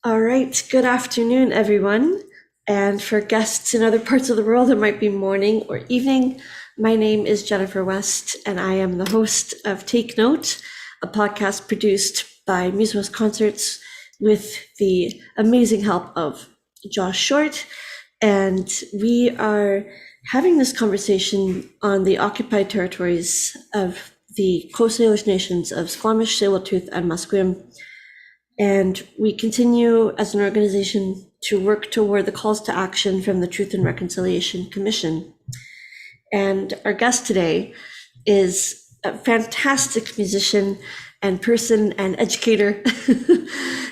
All right, good afternoon, everyone. And for guests in other parts of the world, it might be morning or evening. My name is Jennifer West, and I am the host of Take Note, a podcast produced by Musos Concerts with the amazing help of Josh Short. And we are having this conversation on the occupied territories of the Coast Salish nations of Squamish, Tsleil-Waututh, and Musqueam. And we continue as an organization to work toward the calls to action from the Truth and Reconciliation Commission. And our guest today is a fantastic musician and person and educator.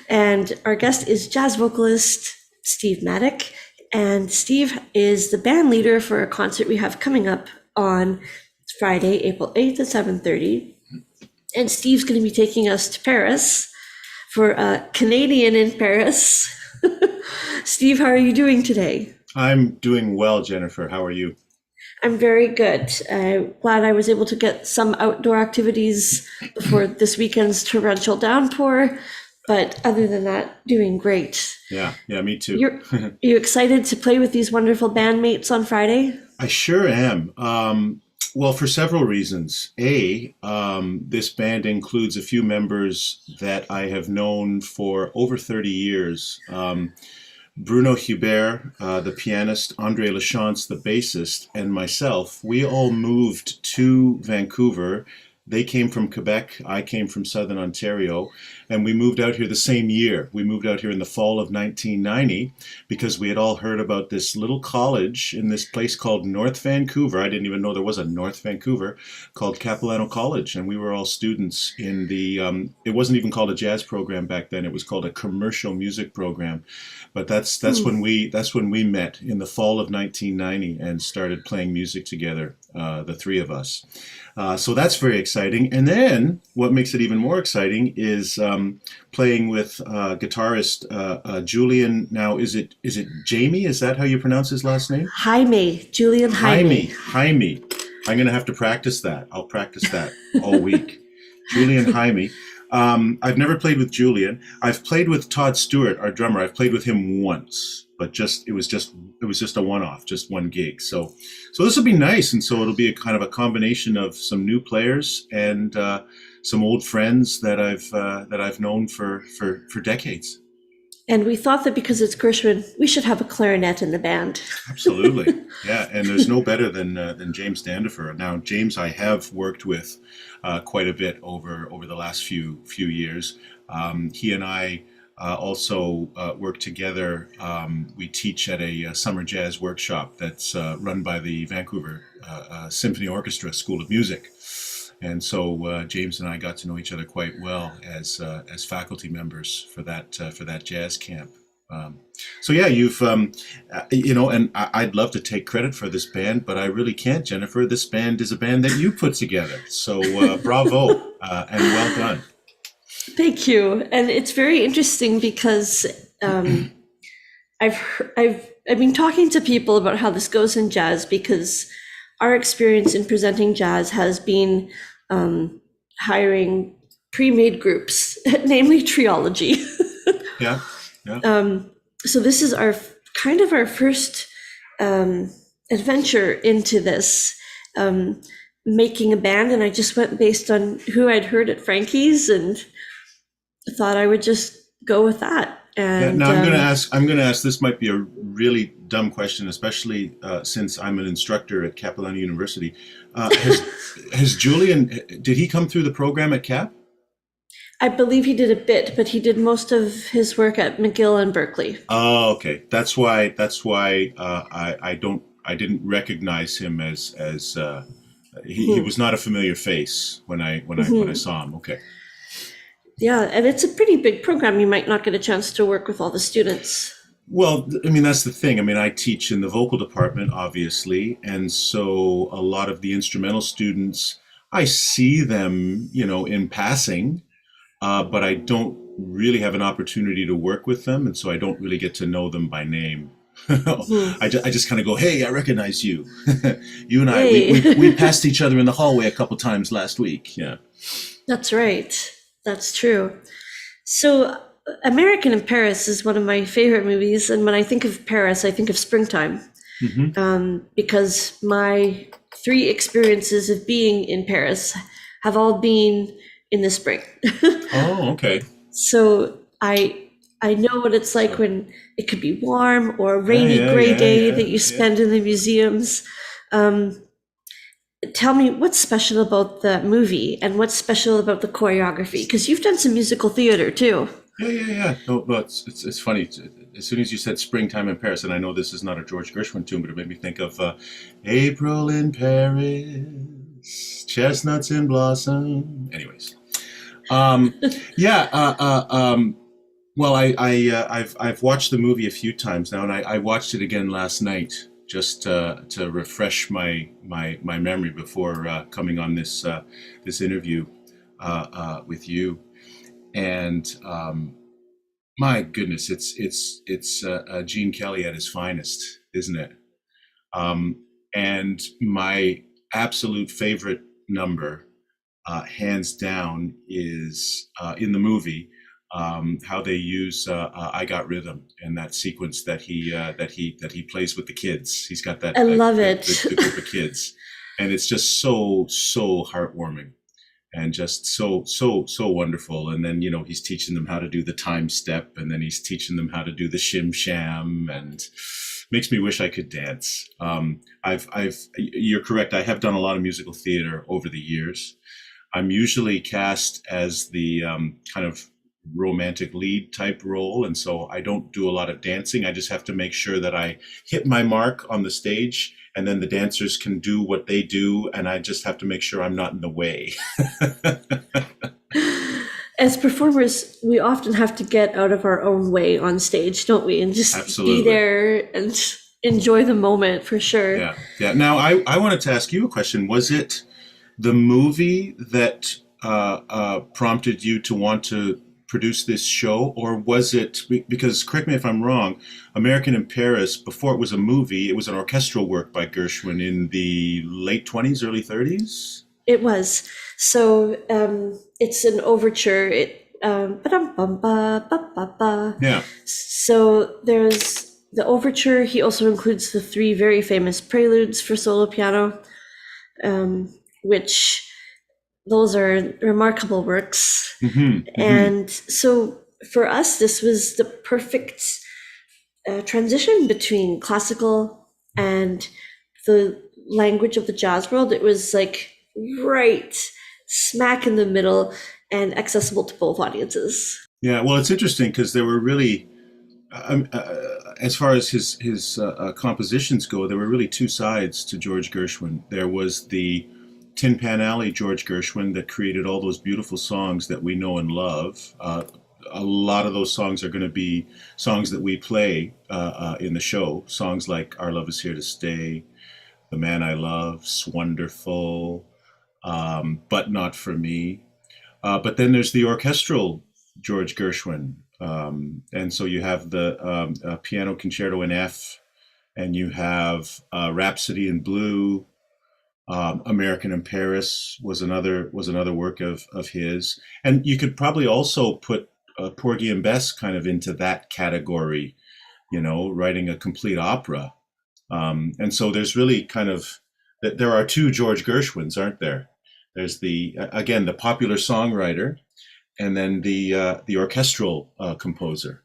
And our guest is jazz vocalist Steve Maddock. And Steve is the band leader for a concert we have coming up on Friday, April 8th at 7:30. And Steve's going to be taking us to Paris for a Canadian in Paris. Steve, how are you doing today? I'm doing well, Jennifer. How are you? I'm very good. I'm glad I was able to get some outdoor activities before this weekend's torrential downpour. But other than that, doing great. Yeah, me too. Are you excited to play with these wonderful bandmates on Friday? I sure am. Well, for several reasons. This band includes a few members that I have known for over 30 years. Bruno Hubert, the pianist, Andre Lachance, the bassist, and myself, we all moved to Vancouver. They came from Quebec, I came from Southern Ontario, and we moved out here the same year. We moved out here in the fall of 1990 because we had all heard about this little college in this place called North Vancouver. I didn't even know there was a North Vancouver, called Capilano College, and we were all students in the, it wasn't even called a jazz program back then, it was called a commercial music program. But that's when we met in the fall of 1990 and started playing music together, the three of us. So that's very exciting. And then what makes it even more exciting is playing with guitarist Julian. Now, is it Jamie? Is that how you pronounce his last name? Julian Jaime. Jaime. I'm going to have to practice that. I'll practice that all week. Julian Jaime. I've never played with Julian. I've played with Todd Stewart, our drummer. I've played with him once, but it was just a one-off, just one gig. So this will be nice, and so it'll be a kind of a combination of some new players and some old friends that I've known for decades. And we thought that because it's Gershwin, we should have a clarinet in the band. Absolutely, yeah. And there's no better than James Standifer. Now, James, I have worked with quite a bit over the last few years. He and I also work together. We teach at a summer jazz workshop that's run by the Vancouver Symphony Orchestra School of Music. And so James and I got to know each other quite well as faculty members for that jazz camp. So yeah, you've and I'd love to take credit for this band, but I really can't, Jennifer. This band is a band that you put together. So bravo and well done. Thank you. And it's very interesting because I've been talking to people about how this goes in jazz, because our experience in presenting jazz has been hiring pre-made groups, namely triology. Yeah. So this is our first adventure into this, making a band, and I just went based on who I'd heard at Frankie's and thought I would just go with that. And now I'm going to ask. This might be a really dumb question, especially since I'm an instructor at Capilano University. Has Julian? Did he come through the program at Cap? I believe he did a bit, but he did most of his work at McGill and Berkeley. Oh, okay. That's why I didn't recognize him as he was not a familiar face when I saw him. Okay. Yeah, and it's a pretty big program. You might not get a chance to work with all the students. Well, I mean, that's the thing. I mean, I teach in the vocal department, obviously, and so a lot of the instrumental students, I see them, in passing, but I don't really have an opportunity to work with them, and so I don't really get to know them by name. I just kind of go, hey, I recognize you. You and I, we passed each other in the hallway a couple times last week. Yeah. That's right. That's true. So American in Paris is one of my favorite movies, and when I think of Paris, I think of springtime, because my three experiences of being in Paris have all been in the spring. Oh, okay. So I know what it's like when it could be warm or a rainy yeah, gray yeah, day yeah, that you yeah. spend in the museums. Tell me what's special about the movie and what's special about the choreography, because you've done some musical theater too. Yeah. No, it's funny. As soon as you said springtime in Paris, and I know this is not a George Gershwin tune, but it made me think of April in Paris, chestnuts in blossom. Anyways, yeah. Well, I've watched the movie a few times now, and I watched it again last night just to refresh my memory before coming on this interview with you. And my goodness, it's Gene Kelly at his finest, isn't it? And my absolute favorite number, hands down, is in the movie. How they use "I Got Rhythm" and that sequence that he plays with the kids. He's got that I love it. the group of kids, and it's just so heartwarming and just so wonderful. And then he's teaching them how to do the time step, and then he's teaching them how to do the shim sham, and makes me wish I could dance. You're correct. I have done a lot of musical theater over the years. I'm usually cast as the kind of romantic lead type role, and so I don't do a lot of dancing. I just have to make sure that I hit my mark on the stage, and then the dancers can do what they do, and I just have to make sure I'm not in the way. As performers, we often have to get out of our own way on stage, don't we? And just Absolutely. be there and enjoy the moment, for sure. Yeah. Now, I wanted to ask you a question. Was it the movie that prompted you to want to produce this show, or was it, because correct me if I'm wrong, American in Paris, before it was a movie, it was an orchestral work by Gershwin in the late 20s, early 30s? It was. So it's an overture. Yeah. So there's the overture. He also includes the three very famous preludes for solo piano, which those are remarkable works. And so for us, this was the perfect transition between classical and the language of the jazz world. It was like right smack in the middle and accessible to both audiences. Yeah, well, it's interesting because there were really, as far as his compositions go, there were really two sides to George Gershwin. There was the Tin Pan Alley George Gershwin that created all those beautiful songs that we know and love. A lot of those songs are going to be songs that we play in the show. Songs like Our Love Is Here to Stay, The Man I Love, Wonderful, But Not For Me. But then there's the orchestral George Gershwin. And so you have the Piano Concerto in F, and you have Rhapsody in Blue. American in Paris was another work of his, and you could probably also put Porgy and Bess kind of into that category, writing a complete opera. And so there's really kind of, there are two George Gershwins, aren't there? There's the popular songwriter, and then the orchestral composer.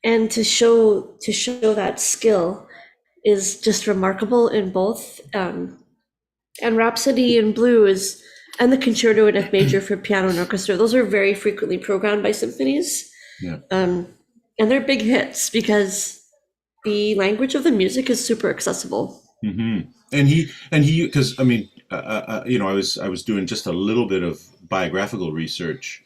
And to show that skill is just remarkable in both. And Rhapsody in Blue and the Concerto in F major for piano and orchestra, those are very frequently programmed by symphonies. Yeah. And they're big hits because the language of the music is super accessible. And he, because I mean, I was doing just a little bit of biographical research.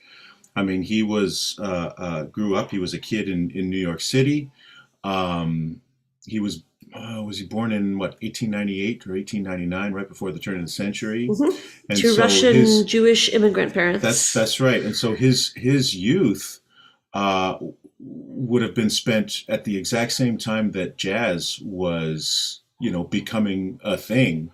I mean, he grew up. He was a kid in New York City. He was he born in 1898 or 1899, right before the turn of the century? And to so Russian Jewish immigrant parents. That's right. And so his youth would have been spent at the exact same time that jazz was, becoming a thing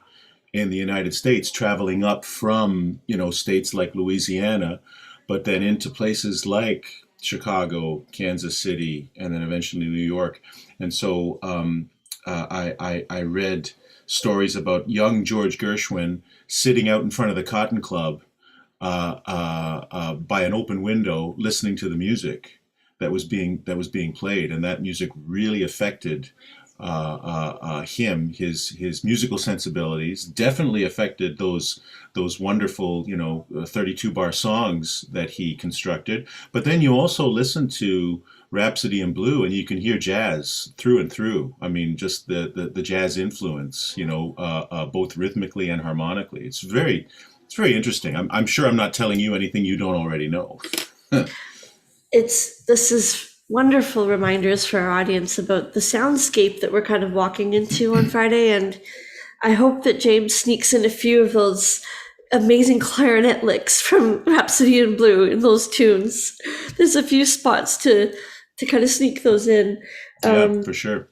in the United States, traveling up from, states like Louisiana, but then into places like Chicago, Kansas City, and then eventually New York. And so I read stories about young George Gershwin sitting out in front of the Cotton Club by an open window, listening to the music that was being played, and that music really affected him, his musical sensibilities. Definitely affected those wonderful 32 bar songs that he constructed. But then you also listen to Rhapsody in Blue, and you can hear jazz through and through. I mean, just the jazz influence, both rhythmically and harmonically. It's very interesting. I'm sure I'm not telling you anything you don't already know. This is wonderful reminders for our audience about the soundscape that we're kind of walking into on Friday, and I hope that James sneaks in a few of those amazing clarinet licks from Rhapsody in Blue in those tunes. There's a few spots to kind of sneak those in. Yeah, for sure.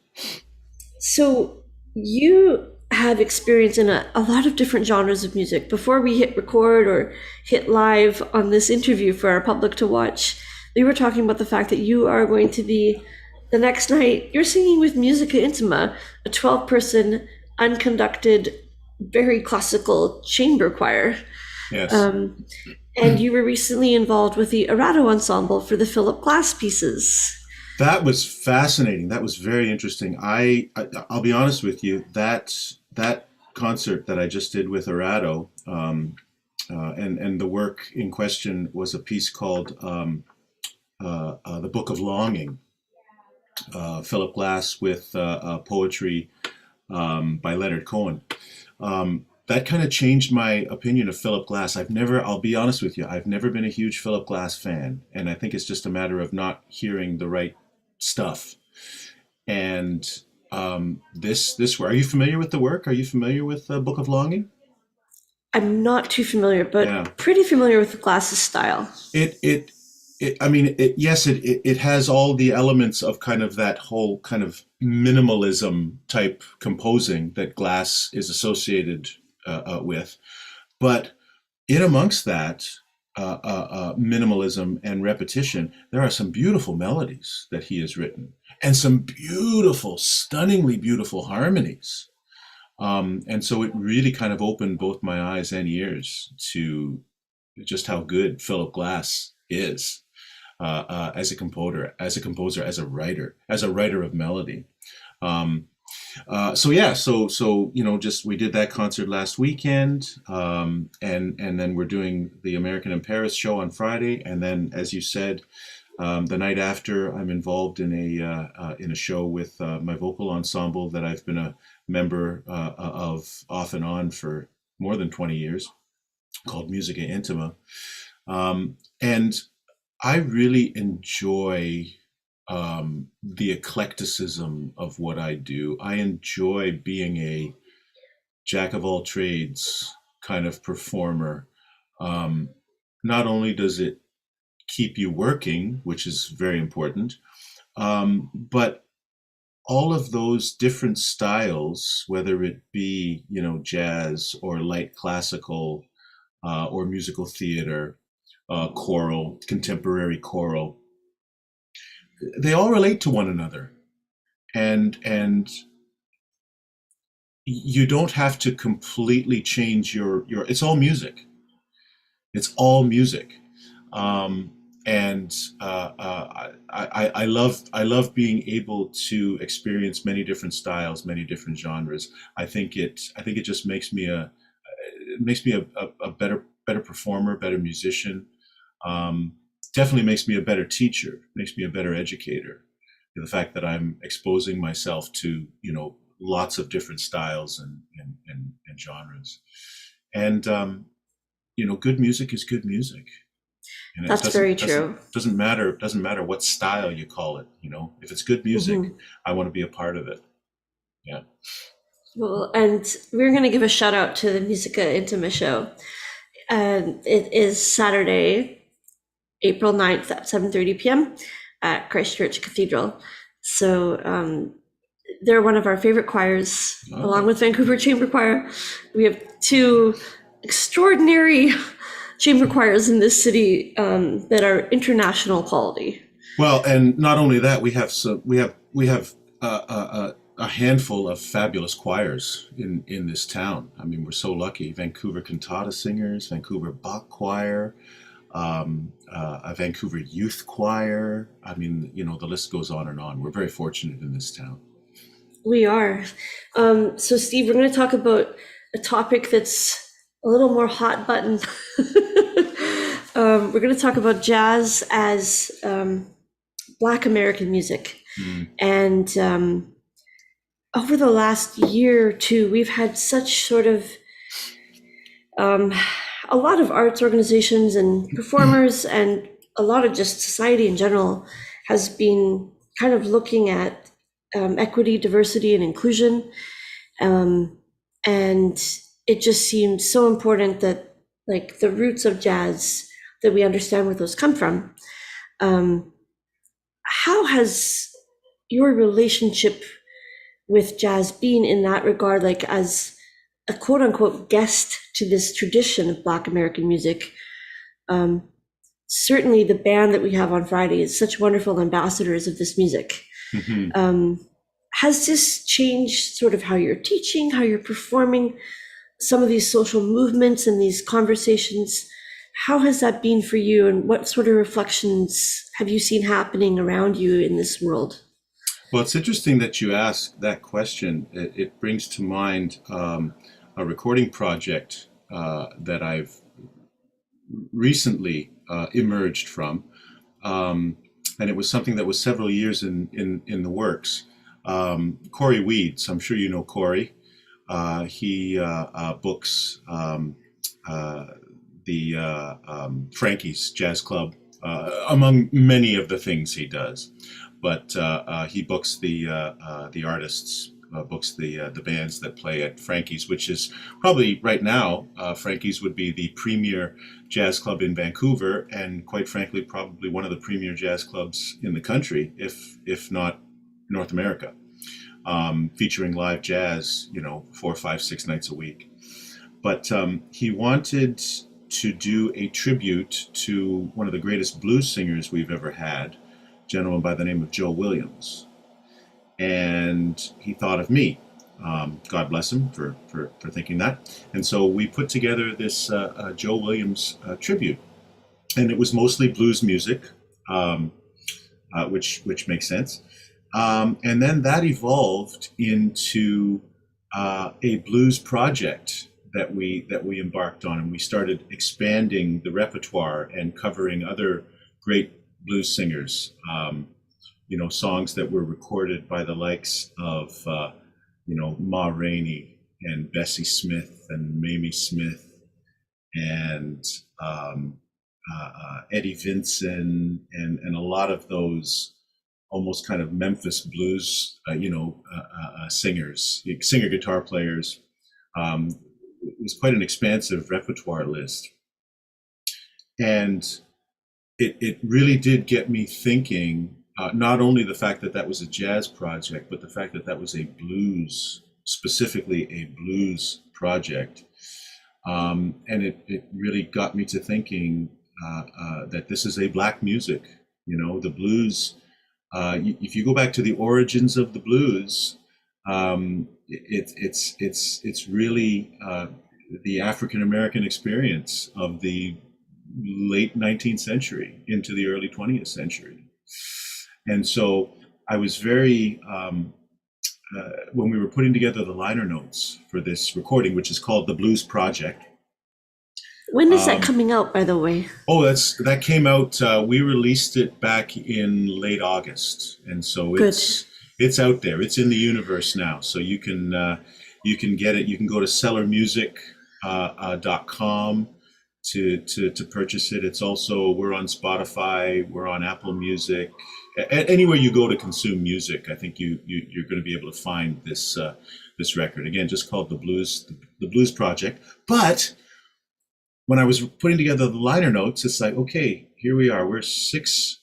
So you have experience in a lot of different genres of music. Before we hit record or hit live on this interview for our public to watch, we were talking about the fact that you are going to be, the next night, you're singing with Musica Intima, a 12-person, unconducted, very classical chamber choir. Yes. And you were recently involved with the Arado Ensemble for the Philip Glass pieces. That was fascinating. That was very interesting. I'll be honest with you, that concert that I just did with Arado, and the work in question was a piece called The Book of Longing. Philip Glass with poetry by Leonard Cohen. That kind of changed my opinion of Philip Glass. I'll be honest with you, I've never been a huge Philip Glass fan, and I think it's just a matter of not hearing the right stuff. And this are you familiar with the work? Are you familiar with the Book of Longing? I'm not too familiar, but pretty familiar with Glass's style. It has all the elements of kind of that whole kind of minimalism type composing that Glass is associated with. But in amongst that minimalism and repetition, there are some beautiful melodies that he has written and some beautiful, stunningly beautiful harmonies. And so it really kind of opened both my eyes and ears to just how good Philip Glass is as a composer, as a writer of melody. Just we did that concert last weekend, and then we're doing the American in Paris show on Friday, and then, as you said, the night after, I'm involved in a show with my vocal ensemble that I've been a member of off and on for more than 20 years, called Musica Intima, and I really enjoy the eclecticism of what I do. I enjoy being a jack of all trades kind of performer. Not only does it keep you working, which is very important, but all of those different styles, whether it be, jazz or light classical or musical theater, choral, contemporary choral, they all relate to one another, and you don't have to completely change your it's all music. It's all music. I love being able to experience many different styles, many different genres. I think it just makes me a better performer, better musician. Definitely makes me a better teacher, makes me a better educator. The fact that I'm exposing myself to, lots of different styles and genres. And, good music is good music. And that's very true. Doesn't matter what style you call it. If it's good music, mm-hmm. I want to be a part of it. Yeah. Well, and we're going to give a shout out to the Musica Intima show. And it is Saturday, April 9th at 7:30 p.m. at Christchurch Cathedral. So they're one of our favorite choirs, along with Vancouver Chamber Choir. We have two extraordinary chamber choirs in this city that are international quality. Well, and not only that, we have a handful of fabulous choirs in this town. I mean, we're so lucky. Vancouver cantata singers, Vancouver Bach choir, a Vancouver youth choir. I mean, the list goes on and on. We're very fortunate in this town. We are. So Steve, we're going to talk about a topic that's a little more hot button. We're going to talk about jazz as Black American music. And over the last year or two, we've had such sort of a lot of arts organizations and performers and a lot of just society in general has been kind of looking at equity, diversity, and inclusion. And it just seemed so important that like the roots of jazz, that we understand where those come from. How has your relationship with jazz been in that regard, like as a quote unquote guest to this tradition of Black American music? Certainly the band that we have on Friday is such wonderful ambassadors of this music. Has this changed sort of how you're teaching, how you're performing some of these social movements and these conversations? How has that been for you, and what sort of reflections have you seen happening around you in this world? Well, it's interesting that you ask that question. It brings to mind a recording project that I've recently emerged from, and it was something that was several years in the works. Corey Weeds, I'm sure you know Corey. He books the Frankie's Jazz Club, among many of the things he does. But he books the artists, books the bands that play at Frankie's, which is probably right now, Frankie's would be the premier jazz club in Vancouver, and quite frankly, probably one of the premier jazz clubs in the country, if not North America, featuring live jazz, 4, 5, 6 nights a week. But he wanted to do a tribute to one of the greatest blues singers we've ever had, a gentleman by the name of Joe Williams. And he thought of me. God bless him for thinking that. And so we put together this Joe Williams tribute. And it was mostly blues music, which makes sense. And then that evolved into a blues project that we embarked on, and we started expanding the repertoire and covering other great blues singers. Songs that were recorded by the likes of Ma Rainey and Bessie Smith and Mamie Smith and Eddie Vinson and a lot of those almost kind of Memphis blues, singers, singer guitar players. It was quite an expansive repertoire list. And it really did get me thinking, not only the fact that that was a jazz project, but the fact that that was a blues, specifically a blues project. And it really got me to thinking that this is a Black music, the blues. If you go back to the origins of the blues, it's really the African American experience of the late 19th century into the early 20th century. And so I was very, when we were putting together the liner notes for this recording, which is called The Blues Project. When is that coming out, by the way? Oh, that came out, we released it back in late August. And so it's out there. It's in the universe now. So you can get it. You can go to cellarmusic.com to purchase it. It's also, we're on Spotify, we're on Apple Music. Anywhere you go to consume music, I think you're going to be able to find this record. Again, just called the Blues Project. But when I was putting together the liner notes, it's like, okay, here we are. We're six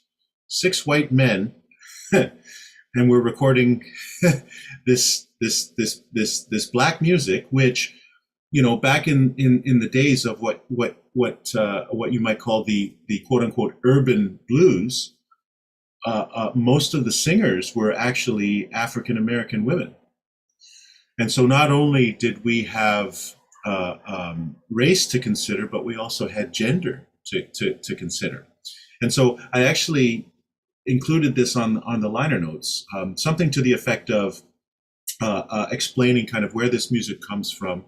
white men, and we're recording this Black music, which, back in the days of what what you might call the quote unquote urban blues, most of the singers were actually African American women. And so not only did we have race to consider, but we also had gender to consider. And so I actually included this on the liner notes, something to the effect of explaining kind of where this music comes from,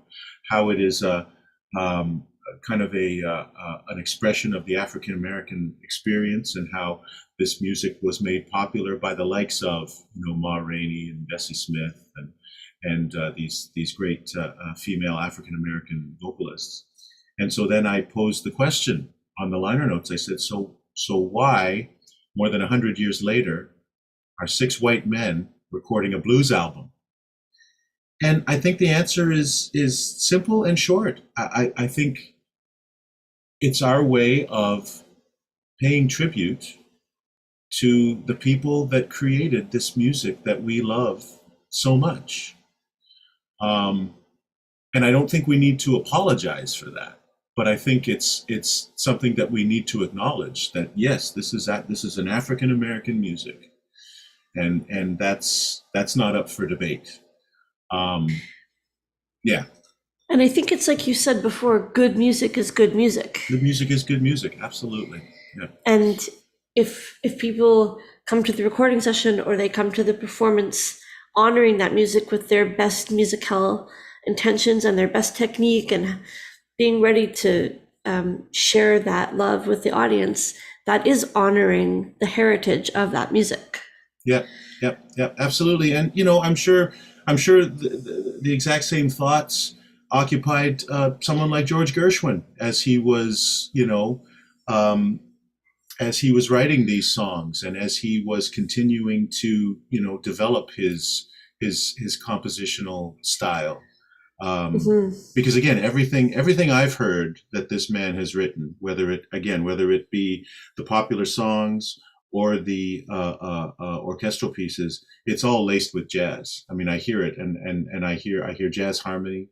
how it is kind of an expression of the African American experience, and how this music was made popular by the likes of Ma Rainey and Bessie Smith and these great female African American vocalists. And so then I posed the question on the liner notes. I said, so why, more than 100 years later, are 6 white men recording a blues album? And I think the answer is simple and short. I think it's our way of paying tribute to the people that created this music that we love so much. And I don't think we need to apologize for that, but I think it's something that we need to acknowledge, that yes, this is an African American music, and that's not up for debate. Yeah. And I think it's like you said before, good music is good music. Good music is good music, absolutely. Yeah. And if people come to the recording session or they come to the performance honoring that music with their best musical intentions and their best technique, and being ready to share that love with the audience, that is honoring the heritage of that music. Yeah, absolutely. And I'm sure the exact same thoughts occupied someone like George Gershwin as he was, as he was writing these songs, and as he was continuing to, develop his compositional style. Because again, everything I've heard that this man has written, whether it be the popular songs or the orchestral pieces, it's all laced with jazz. I mean, I hear it, and I hear jazz harmony,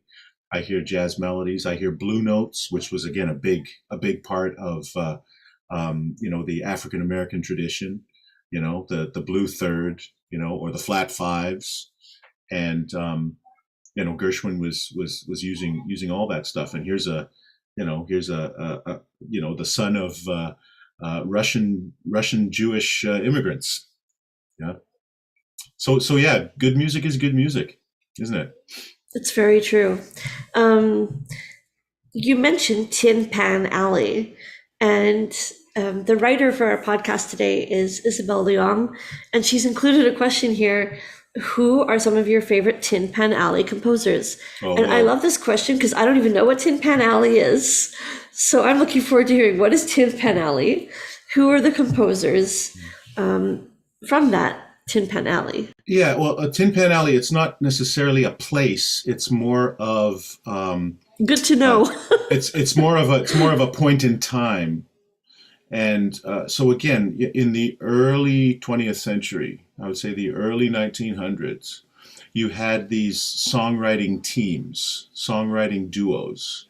I hear jazz melodies, I hear blue notes, which was again a big part of the African American tradition, the blue third, or the flat fives, and Gershwin was using all that stuff. And here's the son of Russian Jewish immigrants. Yeah. So yeah, good music is good music, isn't it? It's very true. You mentioned Tin Pan Alley, and the writer for our podcast today is Isabel Leong, and she's included a question here. Who are some of your favorite Tin Pan Alley composers? I love this question because I don't even know what Tin Pan Alley is. So I'm looking forward to hearing, what is Tin Pan Alley? Who are the composers from that Tin Pan Alley? Yeah, well, a Tin Pan Alley, it's not necessarily a place. It's more of good to know. It's more of a point in time. And so again, in the early 20th century, I would say the early 1900s, you had these songwriting teams, songwriting duos,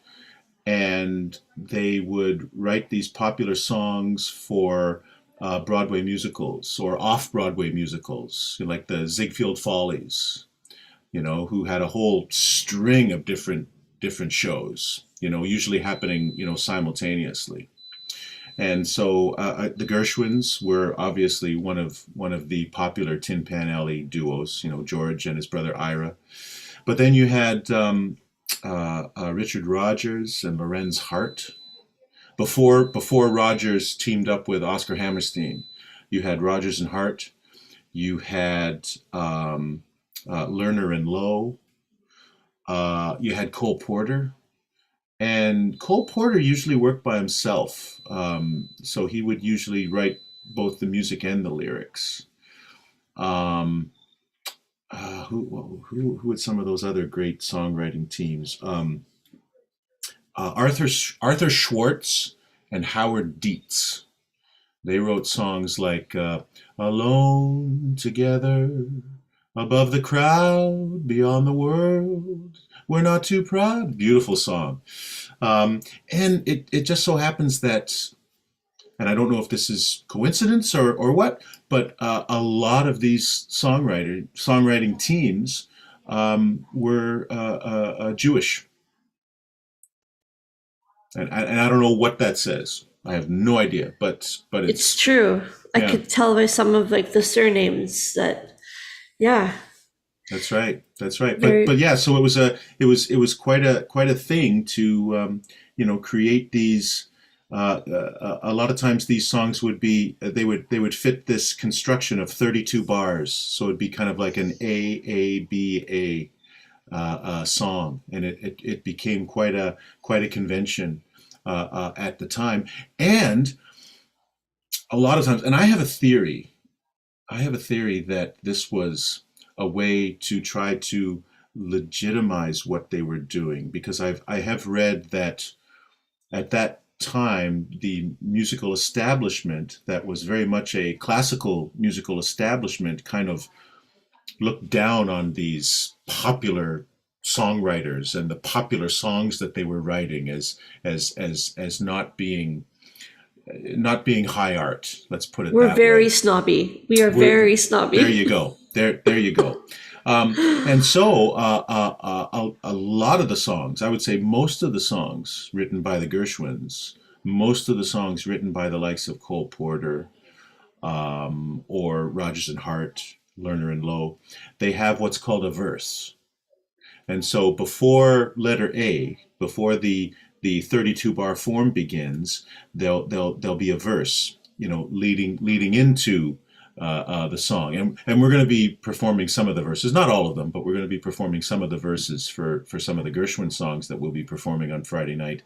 and they would write these popular songs for Broadway musicals or off-Broadway musicals, like the Ziegfeld Follies, who had a whole string of different shows, usually happening, simultaneously. And so the Gershwins were obviously one of the popular Tin Pan Alley duos, George and his brother Ira. But then you had Richard Rodgers and Lorenz Hart. Before Rodgers teamed up with Oscar Hammerstein, you had Rodgers and Hart. You had Lerner and Lowe. You had Cole Porter. And Cole Porter usually worked by himself, so he would usually write both the music and the lyrics. Who had some of those other great songwriting teams? Arthur Schwartz and Howard Dietz. They wrote songs like "Alone Together, Above the Crowd, Beyond the World. We're not too proud." Beautiful song. And it just so happens that, and I don't know if this is coincidence or what, but a lot of these songwriting teams were Jewish, and I don't know what that says. I have no idea, but It's true. I yeah, could tell by some of like the surnames that, yeah, that's right, that's right. But very. yeah, so it was quite a thing to create these. A lot of times these songs would be they would fit this construction of 32 bars, so it'd be kind of like an A song, and it became quite a convention at the time. And a lot of times, and I have a theory that this was a way to try to legitimize what they were doing, because I have read that at that time the musical establishment, that was very much a classical musical establishment, kind of looked down on these popular songwriters and the popular songs that they were writing as not being high art. Let's put it We're that very way. snobby. We are We're, very there snobby. you go. There you go. And so a lot of the songs, I would say most of the songs written by the Gershwins, most of the songs written by the likes of Cole Porter, or Rodgers and Hart, Lerner and Lowe, they have what's called a verse. And so before letter A, before the 32 bar form begins, there'll be a verse, leading into the song, and we're going to be performing some of the verses, not all of them, but we're going to be performing some of the verses for some of the Gershwin songs that we'll be performing on Friday night.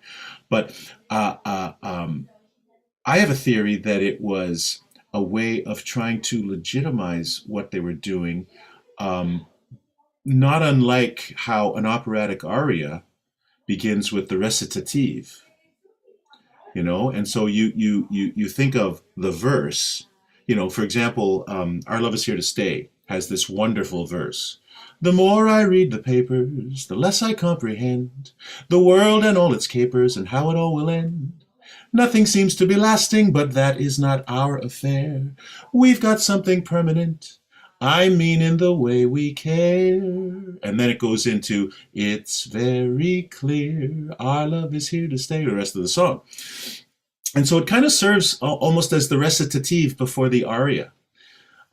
But I have a theory that it was a way of trying to legitimize what they were doing, um, not unlike how an operatic aria begins with the recitative, and so you think of the verse, for example, Our Love Is Here to Stay has this wonderful verse. The more I read the papers, the less I comprehend the world and all its capers, and how it all will end. Nothing seems to be lasting, but that is not our affair. We've got something permanent, I mean, in the way we care. And then it goes into, it's very clear, our love is here to stay, the rest of the song. And so it kind of serves almost as the recitative before the aria,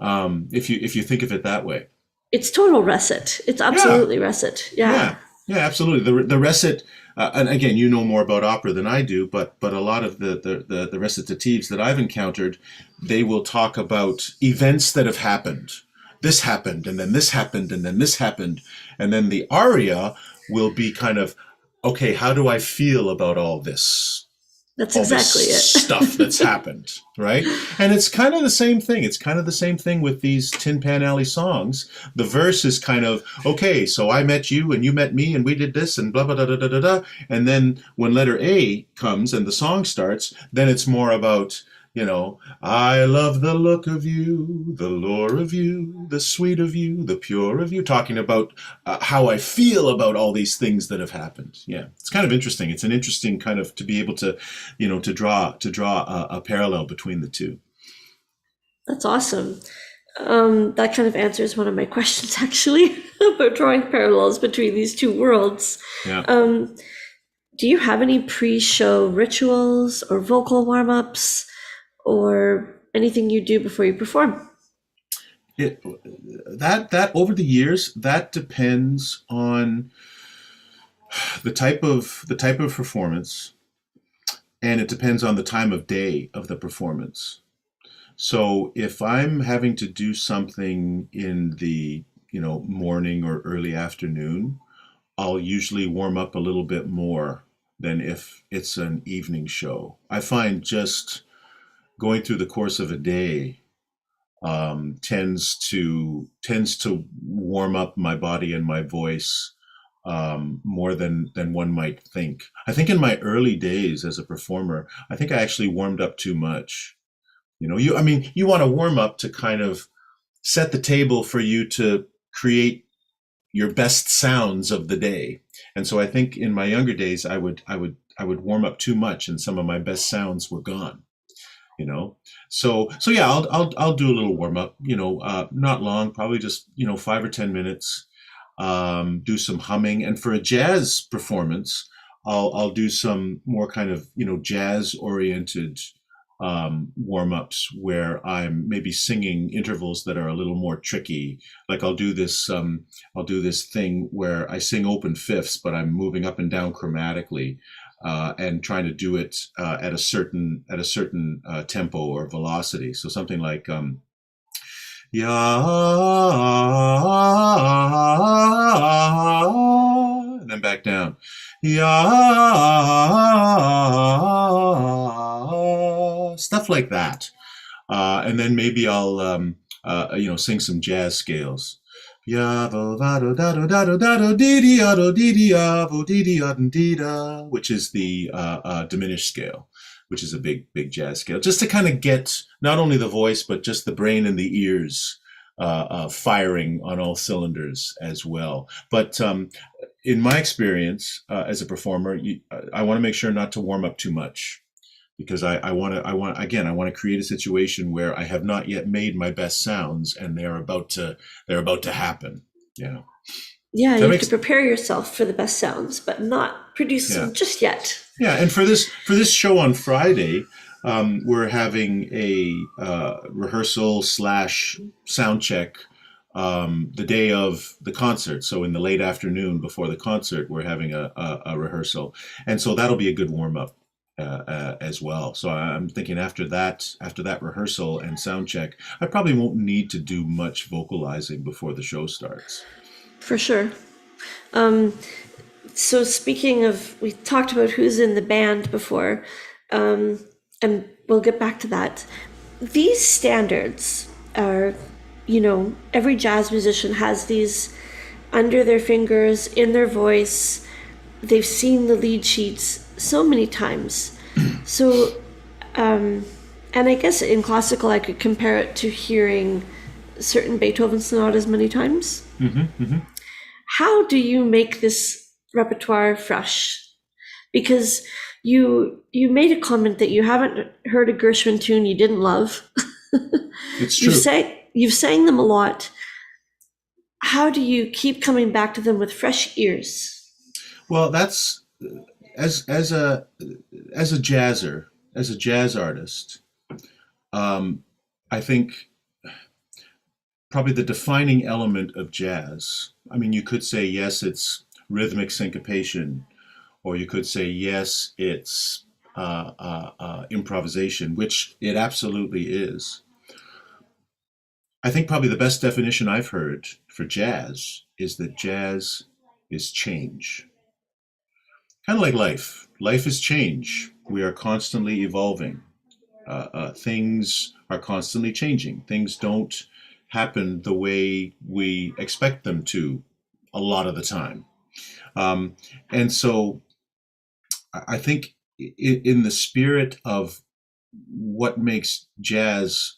if you think of it that way. It's total recit. It's Yeah, absolutely recit. Yeah. yeah, yeah, absolutely. The recit, and again, you know more about opera than I do, but a lot of the recitatives that I've encountered, they will talk about events that have happened. This happened, and then this happened, and then this happened, and then the aria will be kind of, okay, how do I feel about That's all this exactly it. stuff that's happened, right? And it's kind of the same thing. It's kind of the same thing with these Tin Pan Alley songs. The verse is kind of, okay, so I met you and you met me and we did this and blah, blah, blah, blah, blah, blah, blah. And then when letter A comes and the song starts, then it's more about, I love the look of you, the lure of you, the sweet of you, the pure of you, talking about how I feel about all these things that have happened. Yeah, it's kind of interesting. It's an interesting kind of to be able to, to draw a parallel between the two. That's awesome. That kind of answers one of my questions actually about drawing parallels between these two worlds. Yeah. Um, do you have any pre-show rituals or vocal warm-ups or anything you do before you perform? It that over the years, that depends on the type of performance, and it depends on the time of day of the performance. So if I'm having to do something in the, morning or early afternoon, I'll usually warm up a little bit more than if it's an evening show. I find just going through the course of a day tends to warm up my body and my voice more than one might think. I think in my early days as a performer, I think I actually warmed up too much. I mean, you want to warm up to kind of set the table for you to create your best sounds of the day. And so I think in my younger days, would warm up too much, and some of my best sounds were gone. You know, so yeah, I'll do a little warm up. Not long, probably just 5 or 10 minutes. Do some humming, and for a jazz performance, I'll do some more kind of jazz oriented warm ups where I'm maybe singing intervals that are a little more tricky. Like I'll do this thing where I sing open fifths, but I'm moving up and down chromatically. And trying to do it at a certain tempo or velocity. So something like yeah, and then back down. Yeah, stuff like that. And then maybe I'll sing some jazz scales. Which is the diminished scale, which is a big jazz scale, just to kind of get not only the voice but just the brain and the ears firing on all cylinders as well. But in my experience as a performer, I want to make sure not to warm up too much, because I want to create a situation where I have not yet made my best sounds, and they're about to happen. Yeah. Yeah, you have to prepare yourself for the best sounds, but not produce them just yet. Yeah, and for this show on Friday, we're having a rehearsal / sound check the day of the concert. So in the late afternoon before the concert, we're having a rehearsal, and so that'll be a good warm up. As well. So I'm thinking after that rehearsal and sound check, I probably won't need to do much vocalizing before the show starts. For sure. So speaking of, we talked about who's in the band before, and we'll get back to that. These standards are, every jazz musician has these under their fingers, in their voice. They've seen the lead sheets so many times. So, and I guess in classical, I could compare it to hearing certain Beethoven sonatas many times. Mm-hmm, mm-hmm. How do you make this repertoire fresh? Because you made a comment that you haven't heard a Gershwin tune you didn't love. It's true. You've sang them a lot. How do you keep coming back to them with fresh ears? Well, that's as a jazzer, as a jazz artist. I think probably the defining element of jazz. I mean, you could say yes, it's rhythmic syncopation, or you could say yes, it's improvisation, which it absolutely is. I think probably the best definition I've heard for jazz is that jazz is change. Kind of like life. Life is change. We are constantly evolving. Things are constantly changing. Things don't happen the way we expect them to a lot of the time. And so I think in the spirit of what makes jazz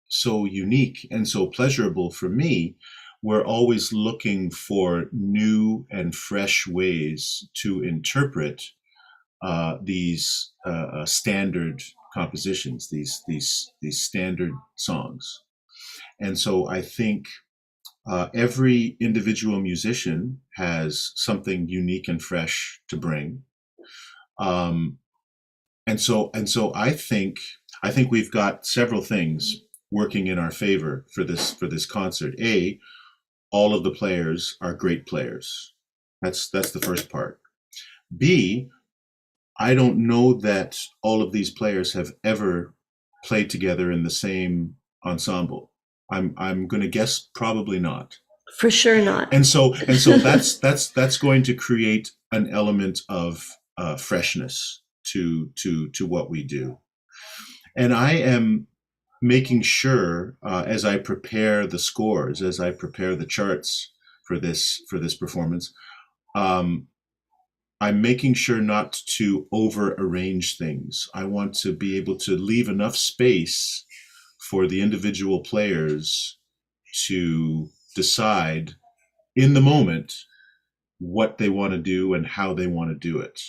so unique and so pleasurable for me, we're always looking for new and fresh ways to interpret these standard compositions, these standard songs. And so I think every individual musician has something unique and fresh to bring. And so I think we've got several things working in our favor for this concert. A, all of the players are great players. That's the first part. B, I don't know that all of these players have ever played together in the same ensemble. I'm going to guess probably not. For sure not. And so that's going to create an element of freshness to what we do. And I am making sure as I prepare the scores, as I prepare the charts for this performance, I'm making sure not to over arrange things. I want to be able to leave enough space for the individual players to decide in the moment what they want to do and how they want to do it.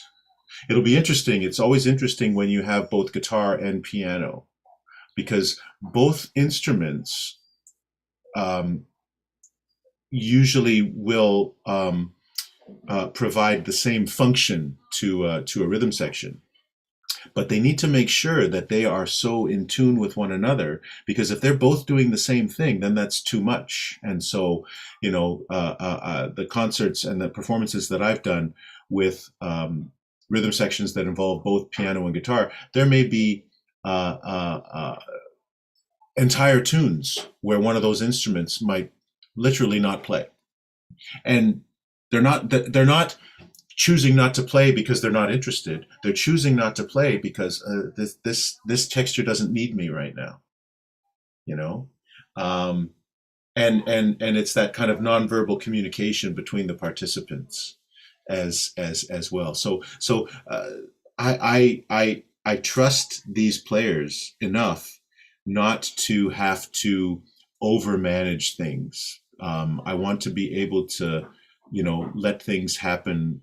It'll be interesting. It's always interesting when you have both guitar and piano, because both instruments usually will provide the same function to a rhythm section. But they need to make sure that they are so in tune with one another, because if they're both doing the same thing, then that's too much. And so, the concerts and the performances that I've done with rhythm sections that involve both piano and guitar, there may be entire tunes where one of those instruments might literally not play, and they're not choosing not to play because they're not interested. They're choosing not to play because this texture doesn't need me right now, and it's that kind of nonverbal communication between the participants as well. So I trust these players enough not to have to overmanage things. I want to be able to let things happen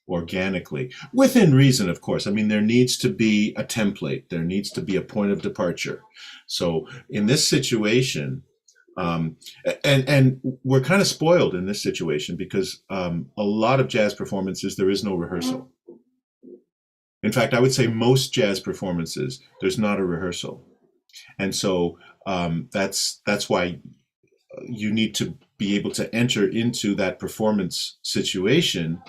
organically, within reason, of course. I mean, there needs to be a template. There needs to be a point of departure. So in this situation, and we're kind of spoiled in this situation because a lot of jazz performances, there is no rehearsal. In fact, I would say most jazz performances, there's not a rehearsal. And so that's why you need to be able to enter into that performance situation,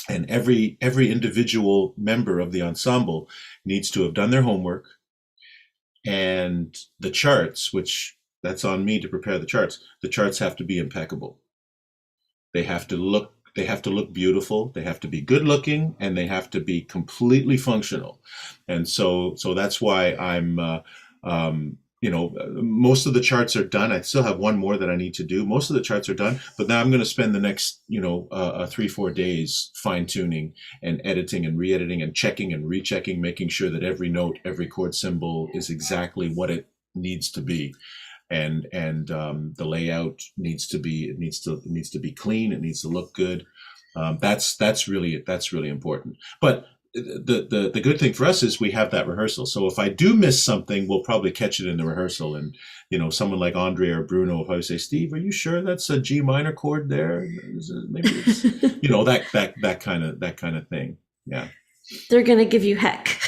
and every individual member of the ensemble needs to have done their homework, and the charts, which that's on me to prepare the charts have to be impeccable. They have to look beautiful, they have to be good looking, and they have to be completely functional. And so that's why I'm most of the charts are done. I still have one more that I need to do. Most of the charts are done, but now I'm going to spend the next, 3-4 days fine tuning and editing and re-editing and checking and rechecking, making sure that every note, every chord symbol is exactly what it needs to be. And the layout needs to be clean. It needs to look good. That's really important. But the good thing for us is we have that rehearsal. So if I do miss something, we'll probably catch it in the rehearsal. And someone like Andre or Bruno will probably say, "Steve, are you sure that's a G minor chord there? Maybe it's that kind of thing." Yeah, they're gonna give you heck.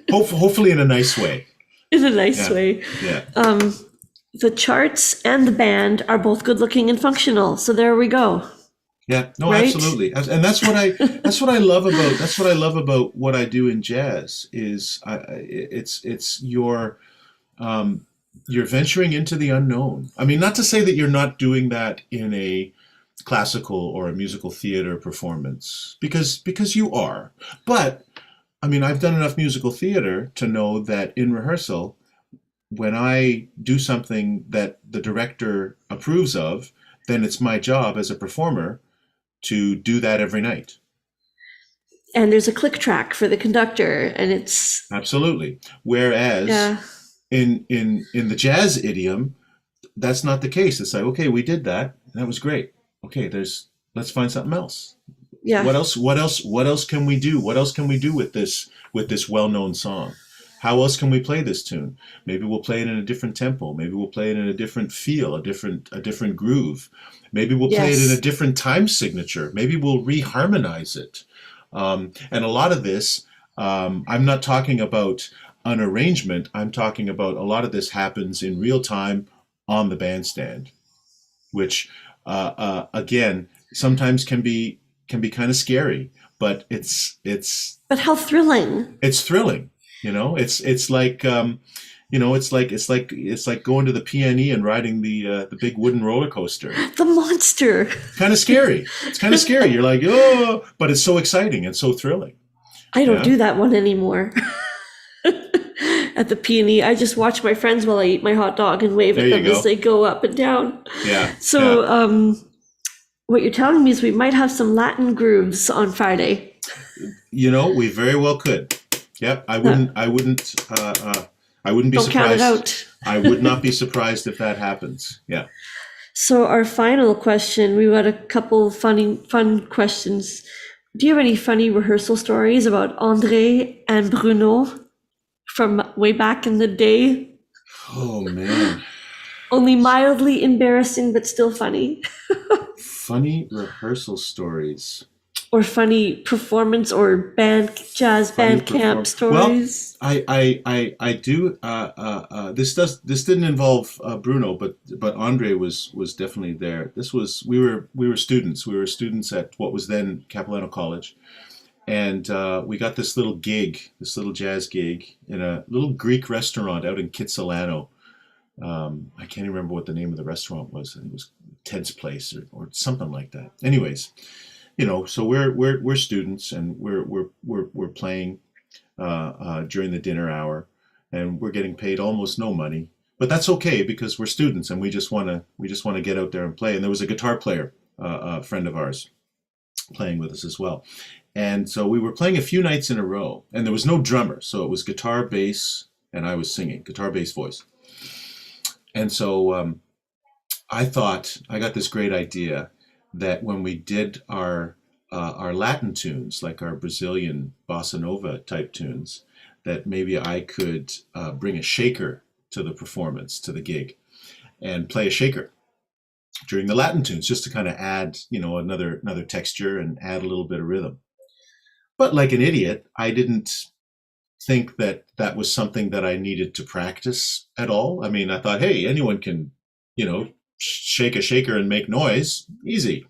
Hopefully in a nice way. In a nice way. Yeah. The charts and the band are both good looking and functional. So there we go. Yeah, no, right? Absolutely. And that's what I love about what I do in jazz is it's you're venturing into the unknown. I mean, not to say that you're not doing that in a classical or a musical theater performance, because you are. But I mean, I've done enough musical theater to know that in rehearsal, when I do something that the director approves of, then it's my job as a performer to do that every night. And there's a click track for the conductor, and it's absolutely. Whereas in the jazz idiom, that's not the case. It's like, okay, we did that, and that was great. Okay, let's find something else. Yeah. What else can we do? What else can we do with this well-known song? How else can we play this tune? Maybe we'll play it in a different tempo. Maybe we'll play it in a different feel, a different groove. Maybe we'll play it in a different time signature. Maybe we'll reharmonize it. And a lot of this, I'm not talking about an arrangement. I'm talking about a lot of this happens in real time on the bandstand, which again sometimes can be kind of scary, but it's. But how thrilling! It's thrilling. It's like it's like going to the PNE and riding the big wooden roller coaster. The monster. Kind of scary. It's kind of scary. You're like, oh, but it's so exciting and so thrilling. I don't do that one anymore. At the PNE, I just watch my friends while I eat my hot dog and wave at them as they go up and down. Yeah. So, what you're telling me is we might have some Latin grooves on Friday. We very well could. Yep, I wouldn't be surprised. Count it out. I would not be surprised if that happens. Yeah. So our final question, we got a couple fun questions. Do you have any funny rehearsal stories about André and Bruno from way back in the day? Oh man. Only mildly embarrassing, but still funny. Funny rehearsal stories. Or funny performance or jazz Funny band camp Well, stories. I do. This didn't involve Bruno, but Andre was definitely there. We were students. We were students at what was then Capilano College, and we got this little gig, this little jazz gig in a little Greek restaurant out in Kitsilano. I can't remember what the name of the restaurant was. I think it was Ted's Place or something like that. Anyways, so we're students and we're playing during the dinner hour, and we're getting paid almost no money, but that's okay because we're students and we just want to get out there and play. And there was a guitar player, a friend of ours, playing with us as well. And so we were playing a few nights in a row, and there was no drummer, so it was guitar, bass, and I was singing guitar, bass, voice. And so I thought I got this great idea that when we did our Latin tunes, like our Brazilian bossa nova type tunes, that maybe I could bring a shaker to the performance, to the gig, and play a shaker during the Latin tunes, just to kind of add, another texture and add a little bit of rhythm. But like an idiot, I didn't think that that was something that I needed to practice at all. I mean, I thought, hey, anyone can, shake a shaker and make noise, easy.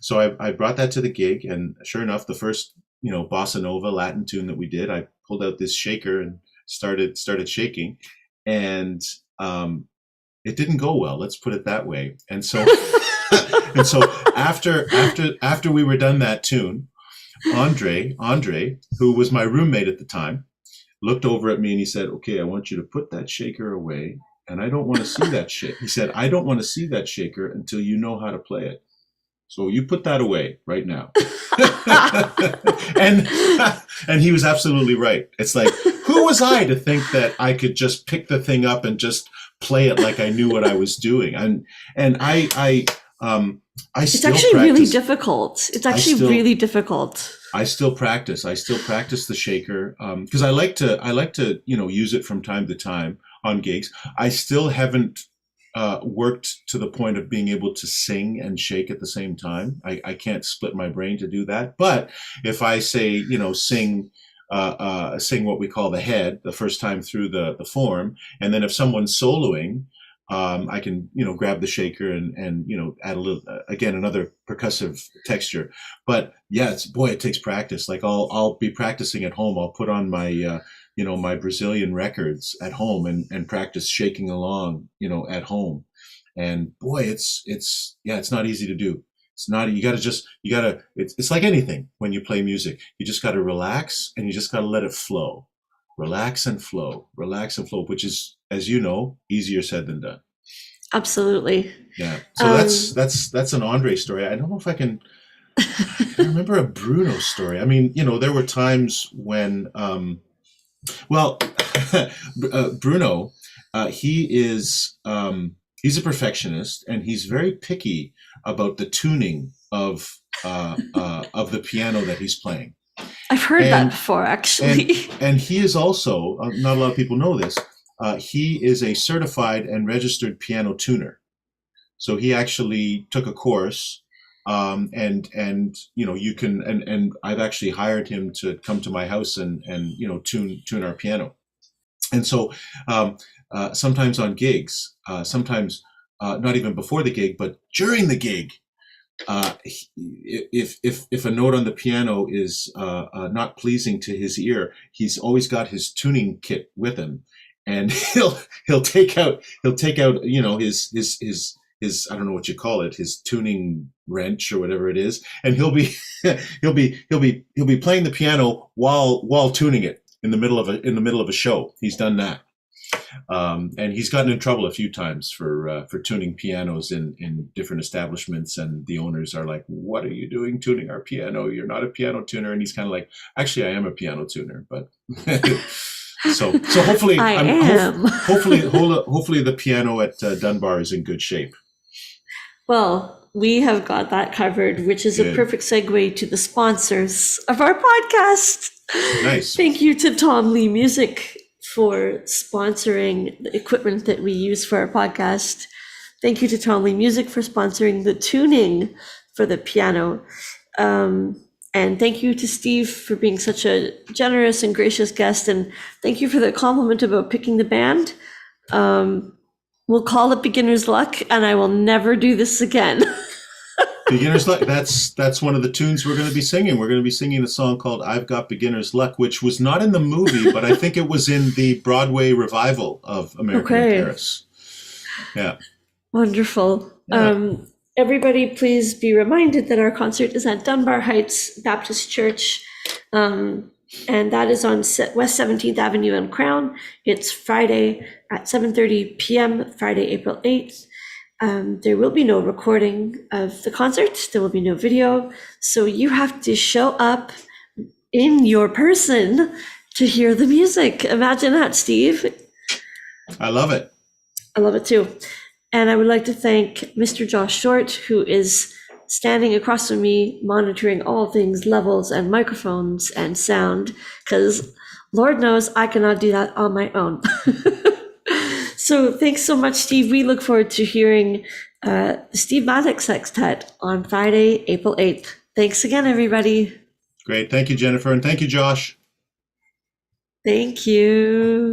So I brought that to the gig, and sure enough, the first, bossa nova Latin tune that we did, I pulled out this shaker and started shaking, and it didn't go well. Let's put it that way. And so, and so after we were done that tune, Andre, who was my roommate at the time, looked over at me and he said, "Okay, I want you to put that shaker away, and I don't want to see that shit." He said, "I don't want to see that shaker until you know how to play it. So you put that away right now." and he was absolutely right. It's like, who was I to think that I could just pick the thing up and just play it like I knew what I was doing? And I It's still actually practice. really difficult. It's actually really difficult. I still practice. I still practice the shaker because I like to use it from time to time on gigs. I still haven't worked to the point of being able to sing and shake at the same time. I can't split my brain to do that. But if I say sing what we call the head the first time through the form, and then if someone's soloing, I can, grab the shaker and add a little, again, another percussive texture. But yeah, it takes practice. Like I'll be practicing at home. I'll put on my, my Brazilian records at home and practice shaking along, at home. And boy, it's not easy to do. It's not, it's like anything when you play music. You just got to relax and you just got to let it flow. Relax and flow, which is, as you know, easier said than done. Absolutely. Yeah. So that's an Andre story. I don't know if I can remember a Bruno story. I mean, there were times when, Bruno, he's a perfectionist, and he's very picky about the tuning of the piano that he's playing. I've heard that before, actually. And he is also, not a lot of people know this, he is a certified and registered piano tuner. So he actually took a course, and you can, and I've actually hired him to come to my house and tune our piano. And so sometimes on gigs, sometimes not even before the gig, but during the gig, if a note on the piano is not pleasing to his ear, he's always got his tuning kit with him, and he'll take out his I don't know what you call it, his tuning wrench or whatever it is, and he'll be playing the piano while tuning it in the middle of a show. He's done that. And he's gotten in trouble a few times for tuning pianos in different establishments, and the owners are like, "What are you doing tuning our piano? You're not a piano tuner." And he's kind of like, "Actually, I am a piano tuner, but." so hopefully, hopefully the piano at Dunbar is in good shape. Well, we have got that covered, which is a Good. perfect segue to the sponsors of our podcast. Nice. Thank you to Tom Lee Music for sponsoring the equipment that we use for our podcast. Thank you to Tom Lee Music for sponsoring the tuning for the piano. And thank you to Steve for being such a generous and gracious guest. And thank you for the compliment about picking the band. We'll call it Beginner's Luck, and I will never do this again. Beginner's Luck. That's one of the tunes we're going to be singing. We're going to be singing a song called "I've Got Beginner's Luck," which was not in the movie, but I think it was in the Broadway revival of American in Paris. Yeah. Wonderful. Yeah. Everybody, please be reminded that our concert is at Dunbar Heights Baptist Church, and that is on West 17th Avenue and Crown. It's Friday at 7:30 p.m., Friday, April 8th. There will be no recording of the concert. There will be no video. So you have to show up in your person to hear the music. Imagine that, Steve. I love it. I love it too. And I would like to thank Mr. Josh Short, who is standing across from me, monitoring all things levels and microphones and sound, because Lord knows I cannot do that on my own. So thanks so much, Steve. We look forward to hearing the Steve Maddock Sextet on Friday, April 8th. Thanks again, everybody. Great. Thank you, Jennifer. And thank you, Josh. Thank you.